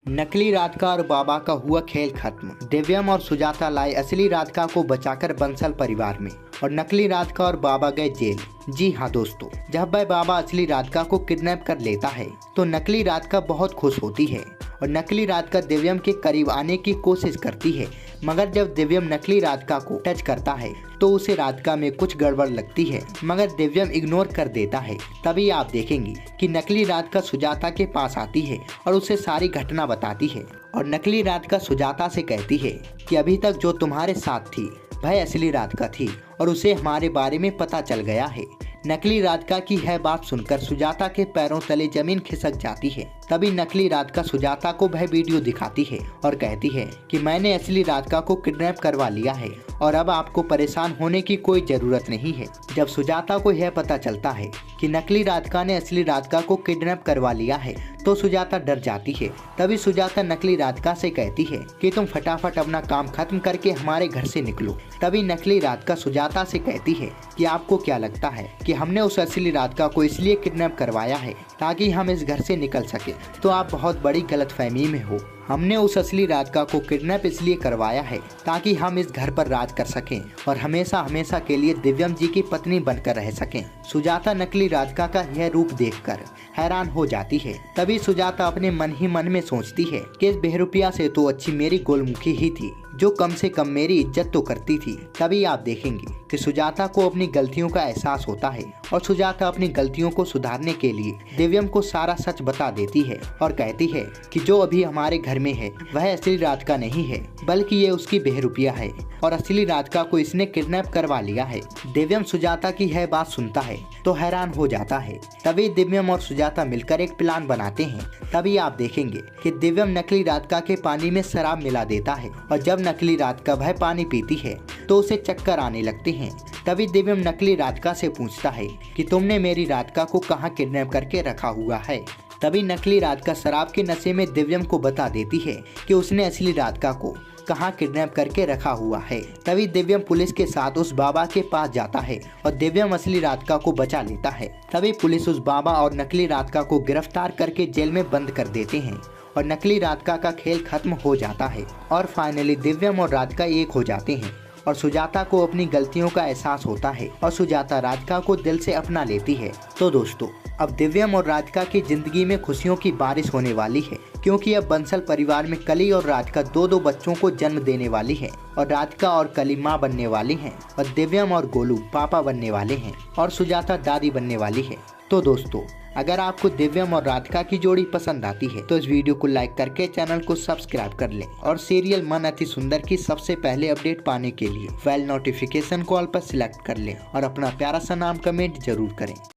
नकली राधिका और बाबा का हुआ खेल खत्म। दिव्यम और सुजाता लाए असली राधिका को बचाकर बंसल परिवार में और नकली राधिका और बाबा गए जेल। जी हाँ दोस्तों, जब भाई बाबा असली राधिका को किडनैप कर लेता है तो नकली राधिका बहुत खुश होती है और नकली राधिका दिव्यम के करीब आने की कोशिश करती है, मगर जब दिव्यम नकली राधिका को टच करता है तो उसे राधिका में कुछ गड़बड़ लगती है, मगर दिव्यम इग्नोर कर देता है। तभी आप देखेंगे कि नकली राधिका सुजाता के पास आती है और उसे सारी घटना बताती है और नकली राधिका सुजाता से कहती है कि अभी तक जो तुम्हारे साथ थी वह असली राधिका थी और उसे हमारे बारे में पता चल गया है। नकली राधिका की यह बात सुनकर सुजाता के पैरों तले जमीन खिसक जाती है। तभी नकली राधिका सुजाता को वह वीडियो दिखाती है और कहती है कि मैंने असली राधिका को किडनैप करवा लिया है और अब आपको परेशान होने की कोई जरूरत नहीं है। जब सुजाता को यह पता चलता है कि नकली राधिका ने असली राधिका को किडनैप करवा लिया है तो सुजाता डर जाती है। तभी सुजाता नकली राधिका से कहती है कि तुम फटाफट अपना काम खत्म करके हमारे घर से निकलो। तभी नकली राधिका सुजाता से कहती है कि आपको क्या लगता है कि हमने उस असली राधिका को इसलिए किडनैप करवाया है ताकि हम इस घर से निकल सके? तो आप बहुत बड़ी गलतफहमी में हो। हमने उस असली राधिका को किडनैप इसलिए करवाया है ताकि हम इस घर पर राज कर सकें और हमेशा हमेशा के लिए दिव्यम जी की पत्नी बनकर रह सकें। सुजाता नकली राधिका का यह रूप देखकर हैरान हो जाती है। तभी सुजाता अपने मन ही मन में सोचती है कि इस बेरुपिया से तो अच्छी मेरी गोलमुखी ही थी, जो कम से कम मेरी इज्जत तो करती थी। तभी आप देखेंगे कि सुजाता को अपनी गलतियों का एहसास होता है और सुजाता अपनी गलतियों को सुधारने के लिए दिव्यम को सारा सच बता देती है और कहती है कि जो अभी हमारे घर में है वह असली राधिका नहीं है, बल्कि ये उसकी बेरुपिया है और असली राधिका को इसने किडनैप करवा लिया है। दिव्यम सुजाता की यह बात सुनता है तो हैरान हो जाता है। तभी दिव्यम और सुजाता मिलकर एक प्लान बनाते हैं। तभी आप देखेंगे कि दिव्यम नकली राधिका के पानी में शराब मिला देता है और जब नकली राधिका वह पानी पीती है तो उसे चक्कर आने लगते हैं। तभी दिव्यम नकली राधिका से पूछता है कि तुमने मेरी राधिका को कहाँ किडनैप करके रखा हुआ है? तभी नकली राधिका शराब के नशे में दिव्यम को बता देती है कि उसने असली राधिका को कहाँ किडनैप करके रखा हुआ है। तभी दिव्यम पुलिस के साथ उस बाबा के पास जाता है और दिव्यम असली राधिका को बचा लेता है। तभी पुलिस उस बाबा और नकली राधिका को गिरफ्तार करके जेल में बंद कर देते हैं और नकली राधिका का खेल खत्म हो जाता है और फाइनली दिव्यम और राधिका एक हो जाते हैं और सुजाता को अपनी गलतियों का एहसास होता है और सुजाता राधिका को दिल से अपना लेती है। तो दोस्तों, अब दिव्यम और राधिका की जिंदगी में खुशियों की बारिश होने वाली है, क्योंकि अब बंसल परिवार में कली और राधिका दो बच्चों को जन्म देने वाली है और राधिका और कली माँ बनने वाली हैं और दिव्यम और गोलू पापा बनने वाले हैं और सुजाता दादी बनने वाली है। तो दोस्तों, अगर आपको दिव्यम और राधिका की जोड़ी पसंद आती है तो इस वीडियो को लाइक करके चैनल को सब्सक्राइब कर लें और सीरियल मन अति सुंदर की सबसे पहले अपडेट पाने के लिए बेल नोटिफिकेशन को ऑल पर सिलेक्ट कर लें और अपना प्यारा सा नाम कमेंट जरूर करें।